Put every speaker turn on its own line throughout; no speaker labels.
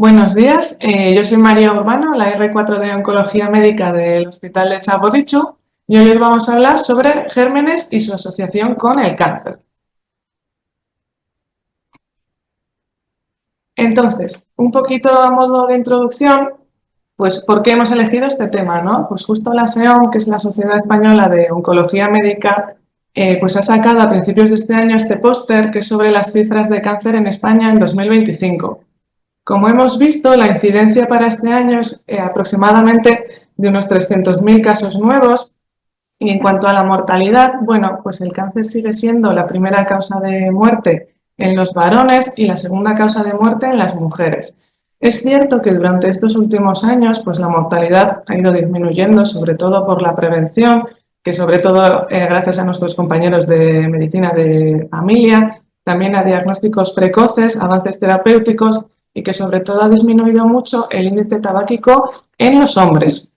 Buenos días, yo soy María Urbano, la R4 de Oncología Médica del Hospital de Txagorritxu y hoy os vamos a hablar sobre gérmenes y su asociación con el cáncer. Entonces, un poquito a modo de introducción, pues ¿por qué hemos elegido este tema, no? Pues justo la SEOM, que es la Sociedad Española de Oncología Médica, pues ha sacado a principios de este año este póster que es sobre las cifras de cáncer en España en 2025. Como hemos visto, la incidencia para este año es aproximadamente de unos 300.000 casos nuevos y en cuanto a la mortalidad, bueno, pues el cáncer sigue siendo la primera causa de muerte en los varones y la segunda causa de muerte en las mujeres. Es cierto que durante estos últimos años, pues la mortalidad ha ido disminuyendo, sobre todo por la prevención, que sobre todo gracias a nuestros compañeros de medicina de familia, también a diagnósticos precoces, avances terapéuticos y que sobre todo ha disminuido mucho el índice tabáquico en los hombres.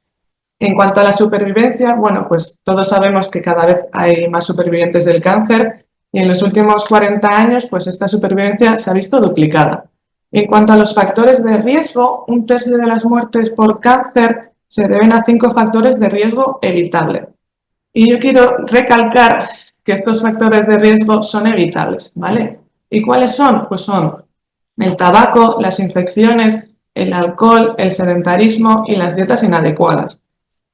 En cuanto a la supervivencia, bueno, pues todos sabemos que cada vez hay más supervivientes del cáncer y en los últimos 40 años, pues esta supervivencia se ha visto duplicada. En cuanto a los factores de riesgo, un tercio de las muertes por cáncer se deben a 5 factores de riesgo evitable. Y yo quiero recalcar que estos factores de riesgo son evitables, ¿vale? ¿Y cuáles son? Pues son el tabaco, las infecciones, el alcohol, el sedentarismo y las dietas inadecuadas.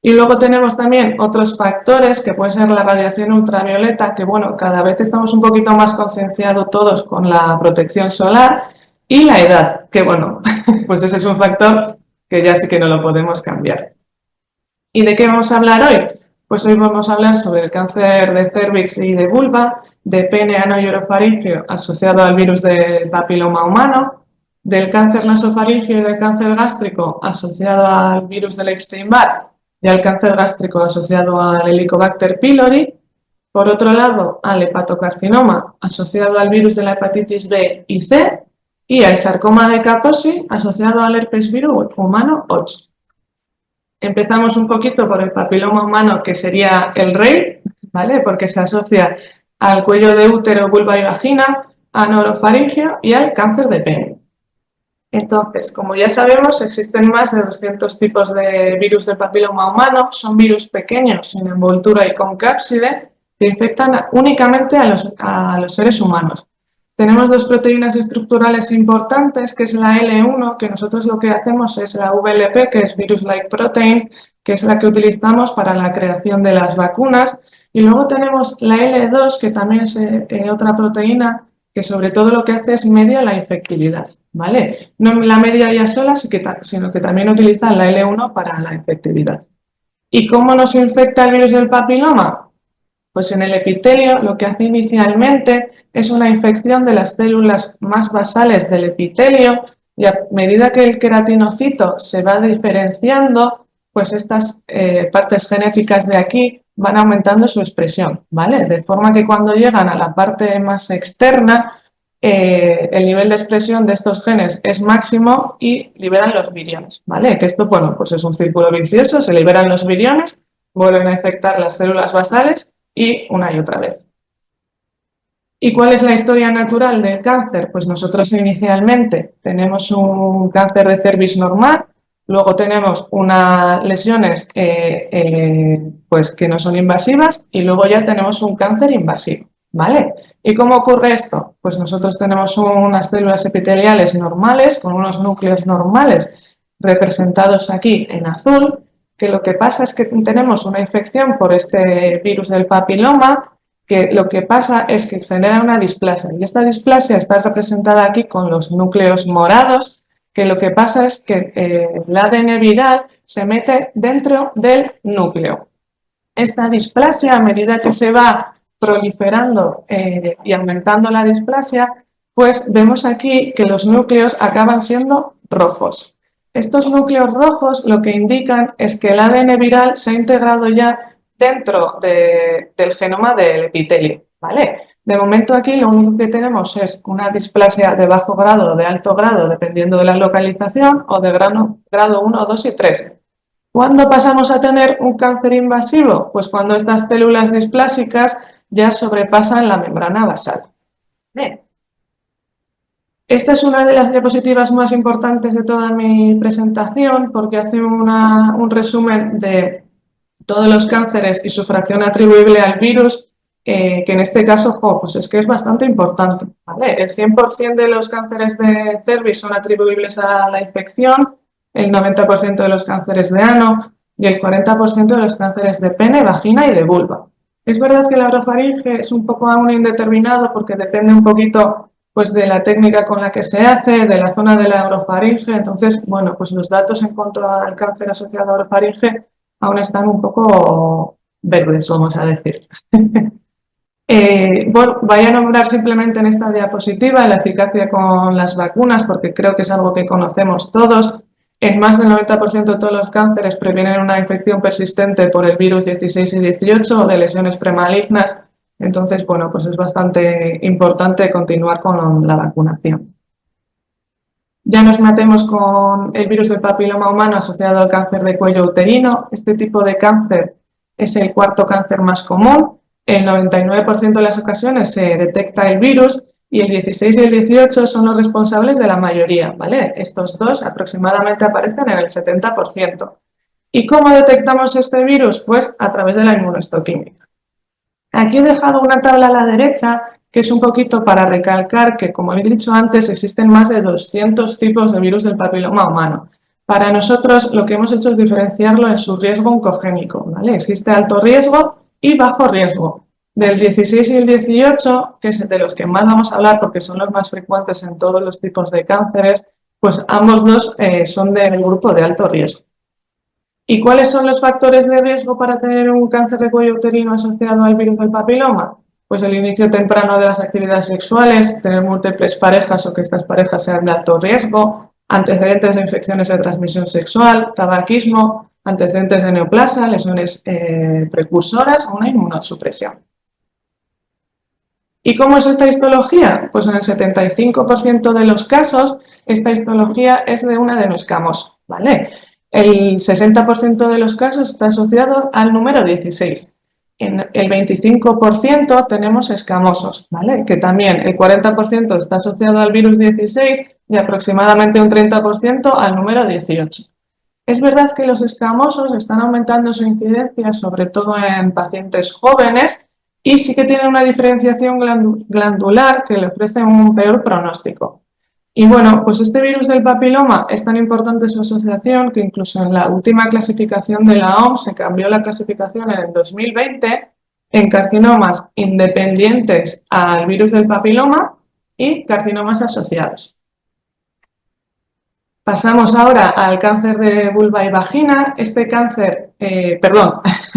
Y luego tenemos también otros factores que puede ser la radiación ultravioleta, que bueno, cada vez estamos un poquito más concienciados todos con la protección solar y la edad, que bueno, pues ese es un factor que ya sí que no lo podemos cambiar. ¿Y de qué vamos a hablar hoy? Pues hoy vamos a hablar sobre el cáncer de cérvix y de vulva, de pene, ano y orofaringeo asociado al virus del papiloma humano, del cáncer nasofaríngeo y del cáncer gástrico asociado al virus del Epstein-Barr y al cáncer gástrico asociado al Helicobacter pylori. Por otro lado, al hepatocarcinoma asociado al virus de la hepatitis B y C y al sarcoma de Kaposi asociado al herpes virus humano 8. Empezamos un poquito por el papiloma humano, que sería el rey, ¿vale? Porque se asocia al cuello de útero, vulva y vagina, a norofaringeo y al cáncer de pene. Entonces, como ya sabemos, existen más de 200 tipos de virus del papiloma humano. Son virus pequeños, sin envoltura y con cápside, que infectan únicamente a los seres humanos. Tenemos dos proteínas estructurales importantes, que es la L1, que nosotros lo que hacemos es la VLP, que es Virus-like Protein, que es la que utilizamos para la creación de las vacunas. Y luego tenemos la L2, que también es otra proteína que sobre todo lo que hace es media la infectividad, ¿vale? No la media ella sola, sino que también utiliza la L1 para la infectividad. ¿Y cómo nos infecta el virus del papiloma? Pues en el epitelio lo que hace inicialmente es una infección de las células más basales del epitelio y a medida que el queratinocito se va diferenciando, pues estas partes genéticas de aquí van aumentando su expresión, ¿vale? De forma que cuando llegan a la parte más externa, el nivel de expresión de estos genes es máximo y liberan los viriones, ¿vale? Que esto, bueno, pues es un círculo vicioso, se liberan los viriones, vuelven a infectar las células basales y una y otra vez. ¿Y cuál es la historia natural del cáncer? Pues nosotros inicialmente tenemos un cáncer de cervix normal, luego tenemos unas lesiones pues que no son invasivas y luego ya tenemos un cáncer invasivo, ¿vale? ¿Y cómo ocurre esto? Pues nosotros tenemos unas células epiteliales normales con unos núcleos normales representados aquí en azul, que lo que pasa es que tenemos una infección por este virus del papiloma, que lo que pasa es que genera una displasia y esta displasia está representada aquí con los núcleos morados, que lo que pasa es que el ADN viral se mete dentro del núcleo. Esta displasia, a medida que se va proliferando y aumentando la displasia, pues vemos aquí que los núcleos acaban siendo rojos. Estos núcleos rojos lo que indican es que el ADN viral se ha integrado ya dentro del genoma del epitelio, ¿vale? De momento aquí lo único que tenemos es una displasia de bajo grado o de alto grado, dependiendo de la localización, o de grado 1, 2 y 3. ¿Cuándo pasamos a tener un cáncer invasivo? Pues cuando estas células displásicas ya sobrepasan la membrana basal. Bien. Esta es una de las diapositivas más importantes de toda mi presentación porque hace un resumen de todos los cánceres y su fracción atribuible al virus, que en este caso, pues es que es bastante importante, ¿vale? El 100% de los cánceres de cervix son atribuibles a la infección, el 90% de los cánceres de ano y el 40% de los cánceres de pene, vagina y de vulva. Es verdad que la orofaringe es un poco aún indeterminado porque depende un poquito pues de la técnica con la que se hace, de la zona de la orofaringe. Entonces, bueno, pues los datos en cuanto al cáncer asociado a orofaringe aún están un poco verdes, vamos a decir. Bueno, voy a nombrar simplemente en esta diapositiva la eficacia con las vacunas, porque creo que es algo que conocemos todos. En más del 90% de todos los cánceres previenen una infección persistente por el virus 16 y 18 o de lesiones premalignas. Entonces, bueno, pues es bastante importante continuar con la vacunación. Ya nos metemos con el virus del papiloma humano asociado al cáncer de cuello uterino. Este tipo de cáncer es el cuarto cáncer más común. El 99% de las ocasiones se detecta el virus y el 16 y el 18 son los responsables de la mayoría, ¿vale? Estos dos aproximadamente aparecen en el 70%. ¿Y cómo detectamos este virus? Pues a través de la inmunohistoquímica. Aquí he dejado una tabla a la derecha que es un poquito para recalcar que, como he dicho antes, existen más de 200 tipos de virus del papiloma humano. Para nosotros lo que hemos hecho es diferenciarlo en su riesgo oncogénico, ¿vale? Existe alto riesgo y bajo riesgo. Del 16 y el 18, que es de los que más vamos a hablar porque son los más frecuentes en todos los tipos de cánceres, pues ambos dos son del grupo de alto riesgo. ¿Y cuáles son los factores de riesgo para tener un cáncer de cuello uterino asociado al virus del papiloma? Pues el inicio temprano de las actividades sexuales, tener múltiples parejas o que estas parejas sean de alto riesgo, antecedentes de infecciones de transmisión sexual, tabaquismo, antecedentes de neoplasia, lesiones precursoras o una inmunosupresión. ¿Y cómo es esta histología? Pues en el 75% de los casos esta histología es de un adenoescamoso, ¿vale? El 60% de los casos está asociado al número 16. En el 25% tenemos escamosos, ¿vale? Que también el 40% está asociado al virus 16 y aproximadamente un 30% al número 18. Es verdad que los escamosos están aumentando su incidencia, sobre todo en pacientes jóvenes, y sí que tienen una diferenciación glandular que le ofrece un peor pronóstico. Y bueno, pues este virus del papiloma es tan importante su asociación que incluso en la última clasificación de la OMS se cambió la clasificación en el 2020 en carcinomas independientes al virus del papiloma y carcinomas asociados. Pasamos ahora al cáncer de vulva y vagina. Este cáncer,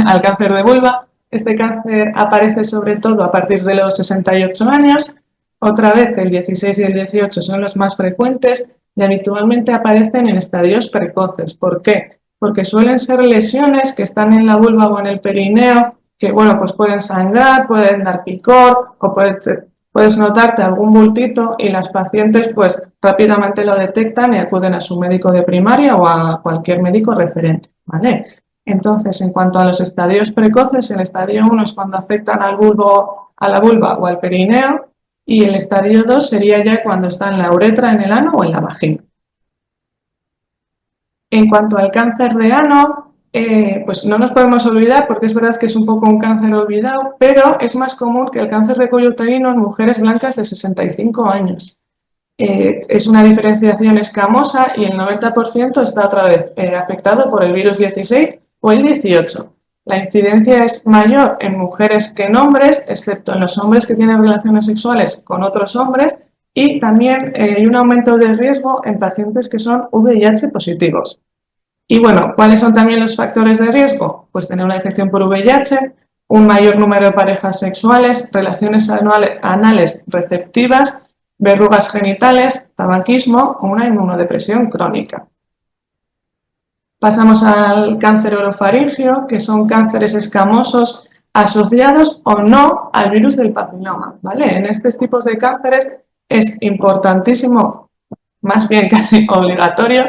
al cáncer de vulva. Este cáncer aparece sobre todo a partir de los 68 años. Otra vez, el 16 y el 18 son los más frecuentes y habitualmente aparecen en estadios precoces. ¿Por qué? Porque suelen ser lesiones que están en la vulva o en el perineo, que bueno, pues pueden sangrar, pueden dar picor o puedes notarte algún bultito y las pacientes pues rápidamente lo detectan y acuden a su médico de primaria o a cualquier médico referente, ¿vale? Entonces, en cuanto a los estadios precoces, el estadio 1 es cuando afectan al bulbo, a la vulva o al perineo y el estadio 2 sería ya cuando está en la uretra, en el ano o en la vagina. En cuanto al cáncer de ano, pues no nos podemos olvidar, porque es verdad que es un poco un cáncer olvidado, pero es más común que el cáncer de cuello uterino en mujeres blancas de 65 años. Es una diferenciación escamosa y el 90% está otra vez afectado por el virus 16 o el 18. La incidencia es mayor en mujeres que en hombres, excepto en los hombres que tienen relaciones sexuales con otros hombres, y también hay un aumento de riesgo en pacientes que son VIH positivos. Y bueno, ¿cuáles son también los factores de riesgo? Pues tener una infección por VIH, un mayor número de parejas sexuales, relaciones anales receptivas, verrugas genitales, tabaquismo o una inmunodepresión crónica. Pasamos al cáncer orofaringeo, que son cánceres escamosos asociados o no al virus del papiloma, ¿vale? En estos tipos de cánceres es importantísimo, más bien casi obligatorio,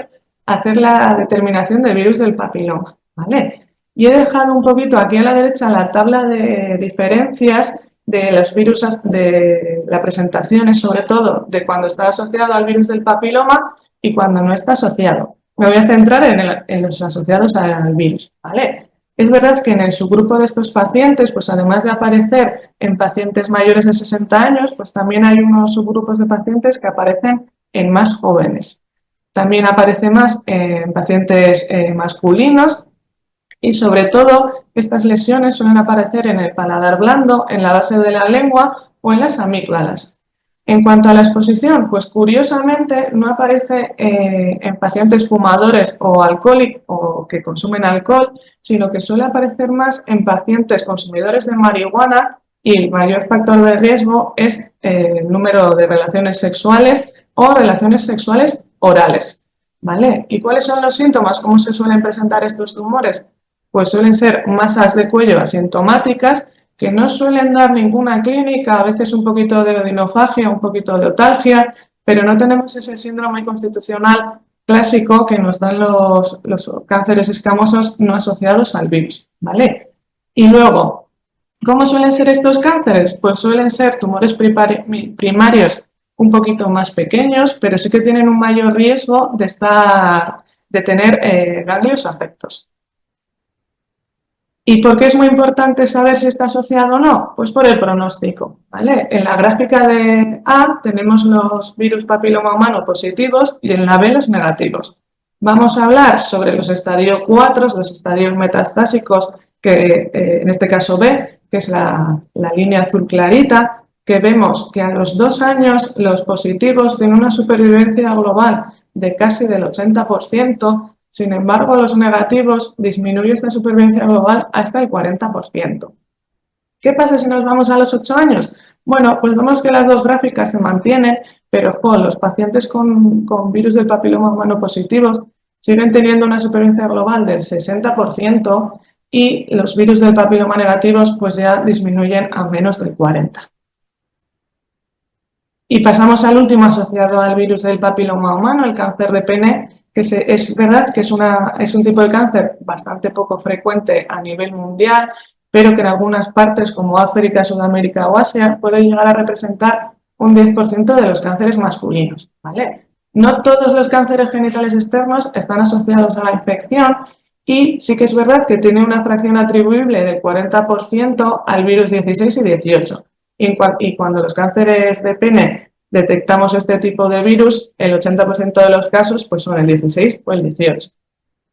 hacer la determinación del virus del papiloma, ¿vale? Y he dejado un poquito aquí a la derecha la tabla de diferencias de los virus, de la presentación es sobre todo de cuando está asociado al virus del papiloma y cuando no está asociado. Me voy a centrar en los asociados al virus, ¿vale? Es verdad que en el subgrupo de estos pacientes, pues además de aparecer en pacientes mayores de 60 años, pues también hay unos subgrupos de pacientes que aparecen en más jóvenes. También aparece más en pacientes masculinos y sobre todo estas lesiones suelen aparecer en el paladar blando, en la base de la lengua o en las amígdalas. En cuanto a la exposición, pues curiosamente no aparece en pacientes fumadores o alcohólicos o que consumen alcohol, sino que suele aparecer más en pacientes consumidores de marihuana y el mayor factor de riesgo es el número de relaciones sexuales o relaciones sexuales orales. ¿Vale? ¿Y cuáles son los síntomas? ¿Cómo se suelen presentar estos tumores? Pues suelen ser masas de cuello asintomáticas que no suelen dar ninguna clínica, a veces un poquito de odinofagia, un poquito de otalgia, pero no tenemos ese síndrome constitucional clásico que nos dan los cánceres escamosos no asociados al virus, ¿vale? Y luego, ¿cómo suelen ser estos cánceres? Pues suelen ser tumores primarios un poquito más pequeños, pero sí que tienen un mayor riesgo de tener ganglios afectos. ¿Y por qué es muy importante saber si está asociado o no? Pues por el pronóstico, ¿vale? En la gráfica de A tenemos los virus papiloma humano positivos y en la B los negativos. Vamos a hablar sobre los estadios 4, los estadios metastásicos, que en este caso B, que es la línea azul clarita, que vemos que a los 2 años los positivos tienen una supervivencia global de casi del 80%, sin embargo, los negativos disminuye esta supervivencia global hasta el 40%. ¿Qué pasa si nos vamos a los 8 años? Bueno, pues vemos que las dos gráficas se mantienen, pero los pacientes con virus del papiloma humano positivos siguen teniendo una supervivencia global del 60% y los virus del papiloma negativos pues ya disminuyen a menos del 40%. Y pasamos al último asociado al virus del papiloma humano, el cáncer de pene, que es verdad que es un tipo de cáncer bastante poco frecuente a nivel mundial, pero que en algunas partes como África, Sudamérica o Asia puede llegar a representar un 10% de los cánceres masculinos, ¿vale? No todos los cánceres genitales externos están asociados a la infección y sí que es verdad que tiene una fracción atribuible del 40% al virus 16 y 18. Y cuando los cánceres de pene detectamos este tipo de virus, el 80% de los casos pues son el 16 o el 18.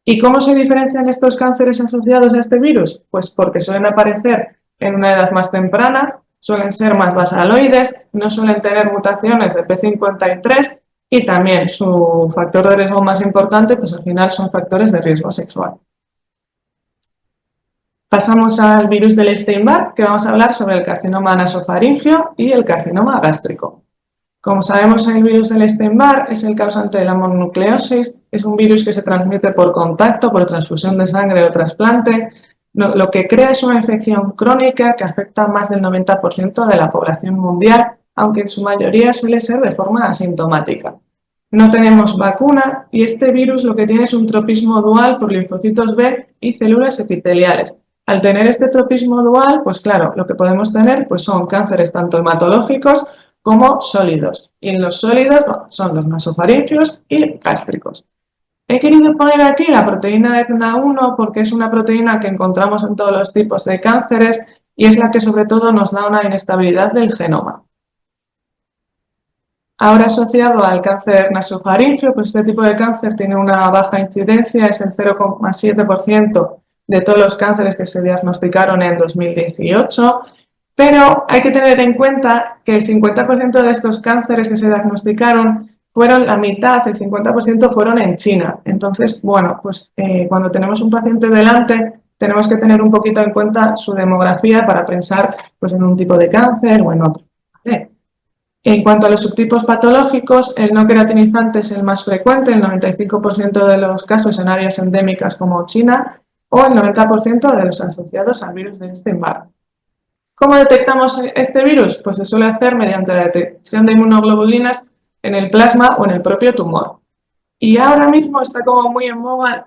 ¿Y cómo se diferencian estos cánceres asociados a este virus? Pues porque suelen aparecer en una edad más temprana, suelen ser más basaloides, no suelen tener mutaciones de P53 y también su factor de riesgo más importante, pues al final son factores de riesgo sexual. Pasamos al virus del Epstein-Barr, que vamos a hablar sobre el carcinoma nasofaríngeo y el carcinoma gástrico. Como sabemos, el virus del Epstein-Barr es el causante de la mononucleosis, es un virus que se transmite por contacto, por transfusión de sangre o trasplante. Lo que crea es una infección crónica que afecta a más del 90% de la población mundial, aunque en su mayoría suele ser de forma asintomática. No tenemos vacuna y este virus lo que tiene es un tropismo dual por linfocitos B y células epiteliales. Al tener este tropismo dual, pues claro, lo que podemos tener pues son cánceres tanto hematológicos como sólidos. Y en los sólidos son los nasofaringios y gástricos. He querido poner aquí la proteína de ETNA1 porque es una proteína que encontramos en todos los tipos de cánceres y es la que sobre todo nos da una inestabilidad del genoma. Ahora asociado al cáncer nasofaríngeo, pues este tipo de cáncer tiene una baja incidencia, es el 0,7% de todos los cánceres que se diagnosticaron en 2018, pero hay que tener en cuenta que el 50% de estos cánceres que se diagnosticaron fueron la mitad, el 50% fueron en China. Entonces, bueno, pues cuando tenemos un paciente delante, tenemos que tener un poquito en cuenta su demografía para pensar pues, en un tipo de cáncer o en otro. ¿Vale? En cuanto a los subtipos patológicos, el no queratinizante es el más frecuente, el 95% de los casos en áreas endémicas como China o el 90% de los asociados al virus de Epstein-Barr. ¿Cómo detectamos este virus? Pues se suele hacer mediante la detección de inmunoglobulinas en el plasma o en el propio tumor. Y ahora mismo está como muy en moda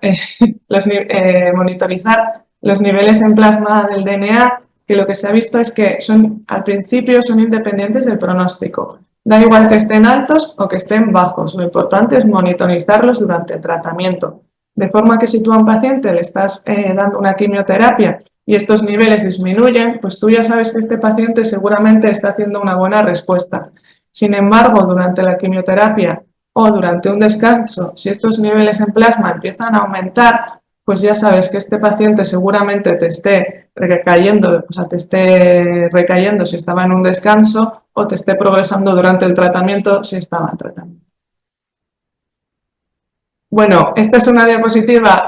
monitorizar los niveles en plasma del DNA, que lo que se ha visto es que al principio son independientes del pronóstico. Da igual que estén altos o que estén bajos, lo importante es monitorizarlos durante el tratamiento. De forma que si tú a un paciente le estás dando una quimioterapia y estos niveles disminuyen, pues tú ya sabes que este paciente seguramente está haciendo una buena respuesta. Sin embargo, durante la quimioterapia o durante un descanso, si estos niveles en plasma empiezan a aumentar, pues ya sabes que este paciente seguramente te esté recayendo, o sea, te esté recayendo si estaba en un descanso o te esté progresando durante el tratamiento si estaba en tratamiento. Bueno, esta es una diapositiva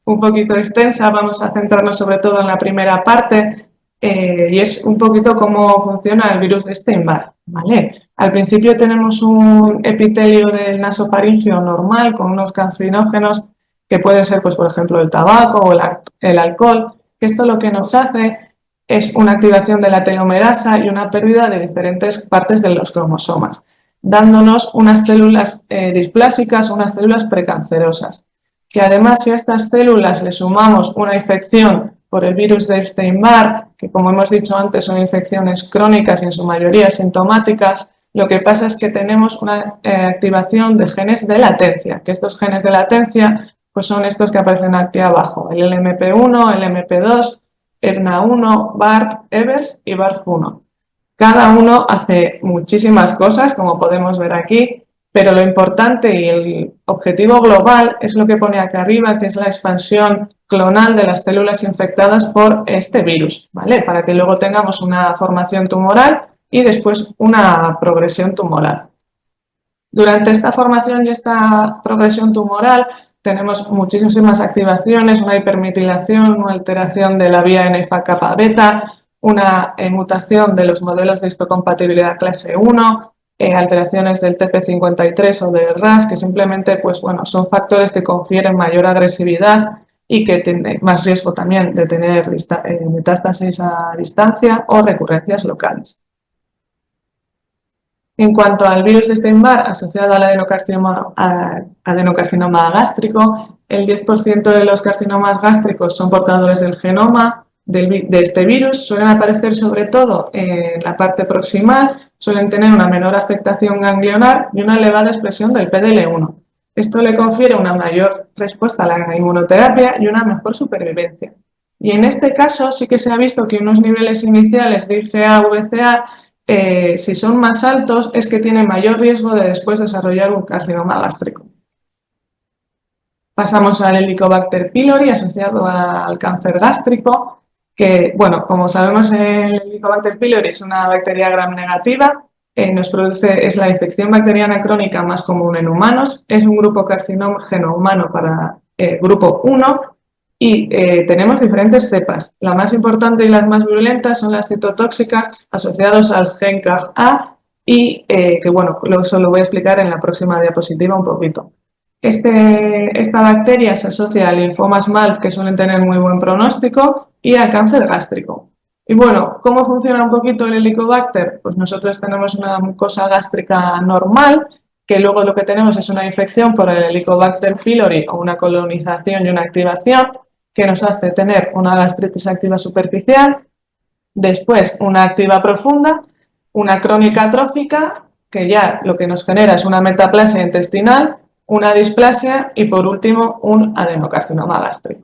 un poquito extensa, vamos a centrarnos sobre todo en la primera parte y es un poquito cómo funciona el virus de Steinbach, ¿vale? Al principio tenemos un epitelio del nasofaringeo normal con unos cancerígenos que pueden ser, pues, por ejemplo, el tabaco o el alcohol, que esto lo que nos hace es una activación de la telomerasa y una pérdida de diferentes partes de los cromosomas, dándonos unas células displásicas, unas células precancerosas. Que además, si a estas células le sumamos una infección por el virus de Epstein-Barr, que como hemos dicho antes son infecciones crónicas y en su mayoría sintomáticas, lo que pasa es que tenemos una activación de genes de latencia, que estos genes de latencia pues son estos que aparecen aquí abajo, el LMP1, el LMP2, ERNA1, BART, EVERS y BARF1. Cada uno hace muchísimas cosas, como podemos ver aquí, pero lo importante y el objetivo global es lo que pone aquí arriba, que es la expansión clonal de las células infectadas por este virus, ¿vale? Para que luego tengamos una formación tumoral y después una progresión tumoral. Durante esta formación y esta progresión tumoral tenemos muchísimas activaciones, una hipermetilación, una alteración de la vía NF-kappa beta, una mutación de los modelos de histocompatibilidad clase 1, alteraciones del TP53 o del RAS, que simplemente pues, bueno, son factores que confieren mayor agresividad y que tienen más riesgo también de tener metástasis a distancia o recurrencias locales. En cuanto al virus de Steinbach asociado al adenocarcinoma gástrico, el 10% de los carcinomas gástricos son portadores del genoma de este virus, suelen aparecer sobre todo en la parte proximal, suelen tener una menor afectación ganglionar y una elevada expresión del PDL1. Esto le confiere una mayor respuesta a la inmunoterapia y una mejor supervivencia. Y en este caso sí que se ha visto que unos niveles iniciales de IgA-VCA si son más altos es que tienen mayor riesgo de después desarrollar un carcinoma gástrico. Pasamos al Helicobacter pylori asociado al cáncer gástrico, que, bueno, como sabemos, el Helicobacter pylori es una bacteria gram negativa, es la infección bacteriana crónica más común en humanos, es un grupo carcinógeno humano para grupo 1 y tenemos diferentes cepas. La más importante y las más virulentas son las citotóxicas asociadas al gen CAG-A y que, bueno, eso lo voy a explicar en la próxima diapositiva un poquito. Esta bacteria se asocia a linfomas MALT que suelen tener muy buen pronóstico y al cáncer gástrico. Y bueno, ¿cómo funciona un poquito el Helicobacter? Pues nosotros tenemos una mucosa gástrica normal, que luego lo que tenemos es una infección por el Helicobacter pylori o una colonización y una activación que nos hace tener una gastritis activa superficial, después una activa profunda, una crónica atrófica, que ya lo que nos genera es una metaplasia intestinal, una displasia y por último un adenocarcinoma gástrico.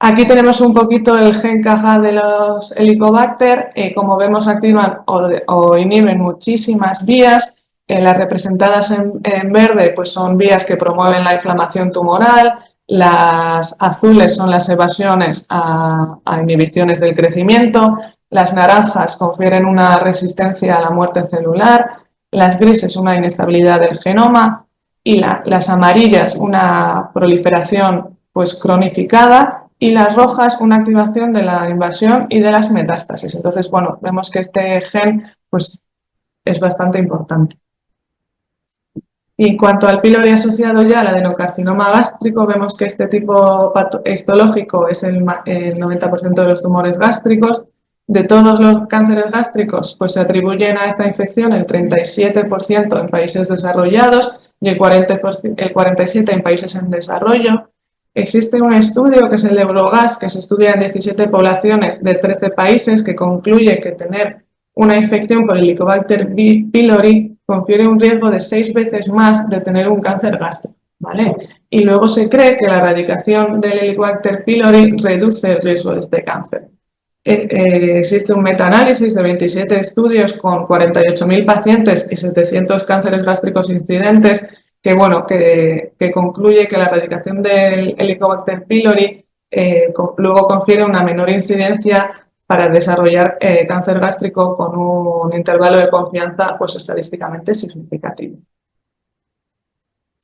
Aquí tenemos un poquito el gen CAG de los Helicobacter, como vemos activan o inhiben muchísimas vías, las representadas en verde pues son vías que promueven la inflamación tumoral, las azules son las evasiones a inhibiciones del crecimiento, las naranjas confieren una resistencia a la muerte celular, las grises una inestabilidad del genoma y las amarillas una proliferación pues cronificada y las rojas una activación de la invasión y de las metástasis. Entonces, bueno, vemos que este gen pues, es bastante importante. Y en cuanto al pylori asociado ya al adenocarcinoma gástrico, vemos que este tipo histológico es el 90% de los tumores gástricos. De todos los cánceres gástricos, pues se atribuyen a esta infección el 37% en países desarrollados y el 47% en países en desarrollo. Existe un estudio que es el de Eurogas, que se estudia en 17 poblaciones de 13 países, que concluye que tener una infección por Helicobacter pylori confiere un riesgo de 6 veces más de tener un cáncer gástrico, ¿vale? Y luego se cree que la erradicación del Helicobacter pylori reduce el riesgo de este cáncer. Existe un metaanálisis de 27 estudios con 48.000 pacientes y 700 cánceres gástricos incidentes que, bueno, que concluye que la erradicación del Helicobacter pylori luego confiere una menor incidencia para desarrollar cáncer gástrico con un intervalo de confianza pues, estadísticamente significativo.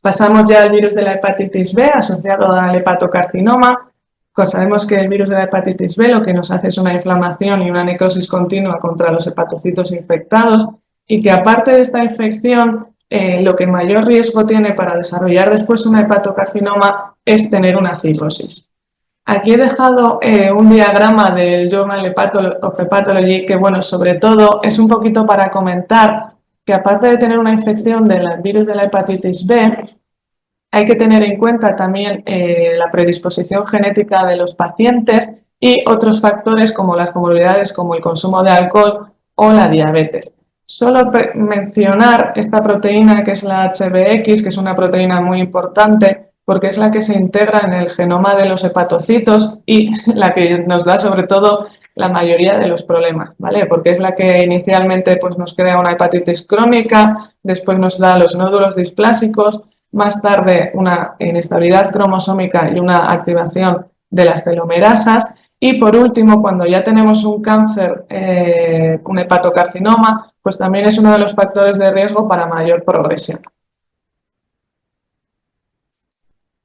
Pasamos ya al virus de la hepatitis B asociado al hepatocarcinoma. Pues sabemos que el virus de la hepatitis B lo que nos hace es una inflamación y una necrosis continua contra los hepatocitos infectados y que aparte de esta infección, lo que mayor riesgo tiene para desarrollar después un hepatocarcinoma es tener una cirrosis. Aquí he dejado un diagrama del Journal of Hepatology que, bueno, sobre todo es un poquito para comentar que aparte de tener una infección del virus de la hepatitis B, hay que tener en cuenta también la predisposición genética de los pacientes y otros factores como las comorbilidades como el consumo de alcohol o la diabetes. Solo mencionar esta proteína que es la HbX, que es una proteína muy importante porque es la que se integra en el genoma de los hepatocitos y la que nos da sobre todo la mayoría de los problemas, ¿vale? Porque es la que inicialmente pues, nos crea una hepatitis crónica, después nos da los nódulos displásicos, más tarde una inestabilidad cromosómica y una activación de las telomerasas y por último cuando ya tenemos un cáncer, un hepatocarcinoma, pues también es uno de los factores de riesgo para mayor progresión.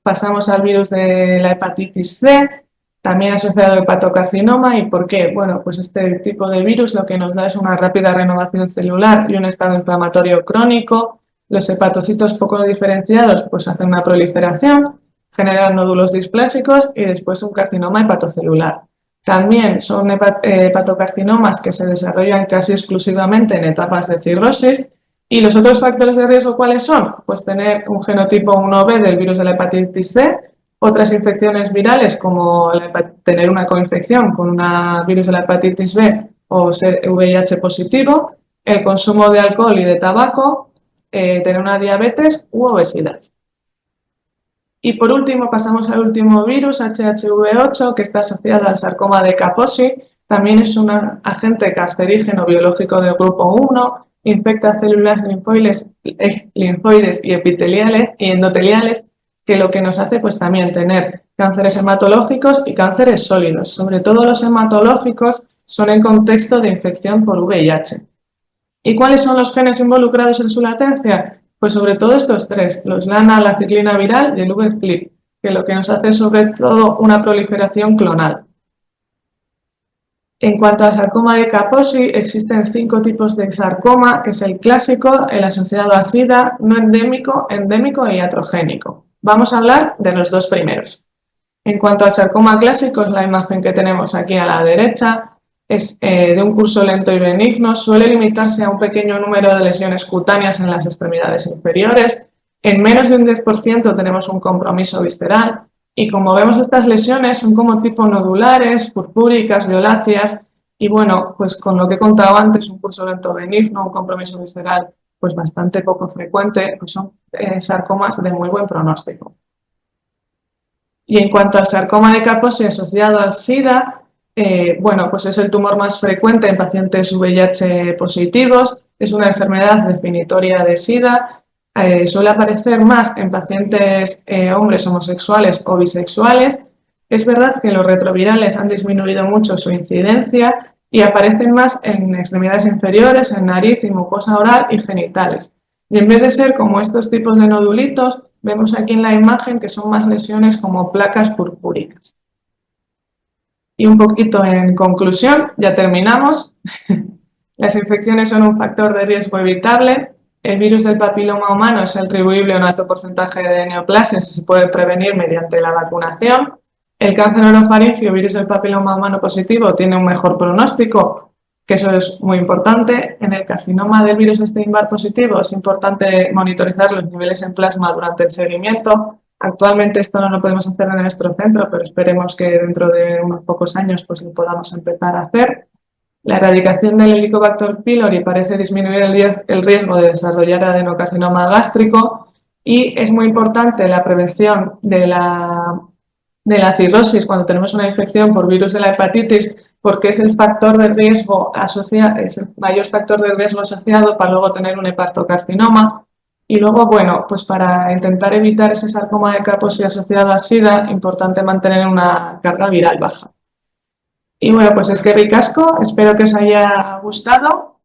Pasamos al virus de la hepatitis C, también asociado a hepatocarcinoma. ¿Y por qué? Bueno, pues este tipo de virus lo que nos da es una rápida renovación celular y un estado inflamatorio crónico. Los hepatocitos poco diferenciados pues hacen una proliferación, generan nódulos displásicos y después un carcinoma hepatocelular. También son hepatocarcinomas que se desarrollan casi exclusivamente en etapas de cirrosis. ¿Y los otros factores de riesgo cuáles son? Pues tener un genotipo 1B del virus de la hepatitis C, otras infecciones virales como tener una coinfección con un virus de la hepatitis B o ser VIH positivo, el consumo de alcohol y de tabaco, tener una diabetes u obesidad. Y por último pasamos al último virus, HHV8, que está asociado al sarcoma de Kaposi. También es un agente cancerígeno biológico del grupo 1, infecta células linfoides y epiteliales y endoteliales, que lo que nos hace pues también tener cánceres hematológicos y cánceres sólidos. Sobre todo los hematológicos son en contexto de infección por VIH. ¿Y cuáles son los genes involucrados en su latencia? Pues sobre todo estos tres, los LANA, la ciclina viral y el VFLIP, que lo que nos hace es sobre todo una proliferación clonal. En cuanto al sarcoma de Kaposi, existen 5 tipos de sarcoma, que es el clásico, el asociado a SIDA, no endémico, endémico y iatrogénico. Vamos a hablar de los dos primeros. En cuanto al sarcoma clásico, es la imagen que tenemos aquí a la derecha, es de un curso lento y benigno, suele limitarse a un pequeño número de lesiones cutáneas en las extremidades inferiores, en menos de un 10% tenemos un compromiso visceral y como vemos estas lesiones son como tipo nodulares, purpúricas, violáceas y bueno, pues con lo que he contado antes, un curso lento benigno, un compromiso visceral pues bastante poco frecuente, pues son sarcomas de muy buen pronóstico. Y en cuanto al sarcoma de Kaposi asociado al SIDA, bueno, pues es el tumor más frecuente en pacientes VIH positivos, es una enfermedad definitoria de SIDA, suele aparecer más en pacientes hombres homosexuales o bisexuales. Es verdad que los retrovirales han disminuido mucho su incidencia y aparecen más en extremidades inferiores, en nariz y mucosa oral y genitales. Y en vez de ser como estos tipos de nodulitos, vemos aquí en la imagen que son más lesiones como placas purpúricas. Y un poquito en conclusión, ya terminamos. Las infecciones son un factor de riesgo evitable. El virus del papiloma humano es atribuible a un alto porcentaje de neoplasias y se puede prevenir mediante la vacunación. El cáncer orofaringio, virus del papiloma humano positivo, tiene un mejor pronóstico, que eso es muy importante. En el carcinoma del virus Epstein-Barr positivo es importante monitorizar los niveles en plasma durante el seguimiento Actualmente esto no lo podemos hacer en nuestro centro, pero esperemos que dentro de unos pocos años pues lo podamos empezar a hacer. La erradicación del Helicobacter pylori parece disminuir el riesgo de desarrollar adenocarcinoma gástrico y es muy importante la prevención de la cirrosis cuando tenemos una infección por virus de la hepatitis porque es el factor de riesgo es el mayor factor de riesgo asociado para luego tener un hepatocarcinoma. Y luego, bueno, pues para intentar evitar ese sarcoma de Kaposi asociado a SIDA, importante mantener una carga viral baja. Y bueno, pues es que ricasco, espero que os haya gustado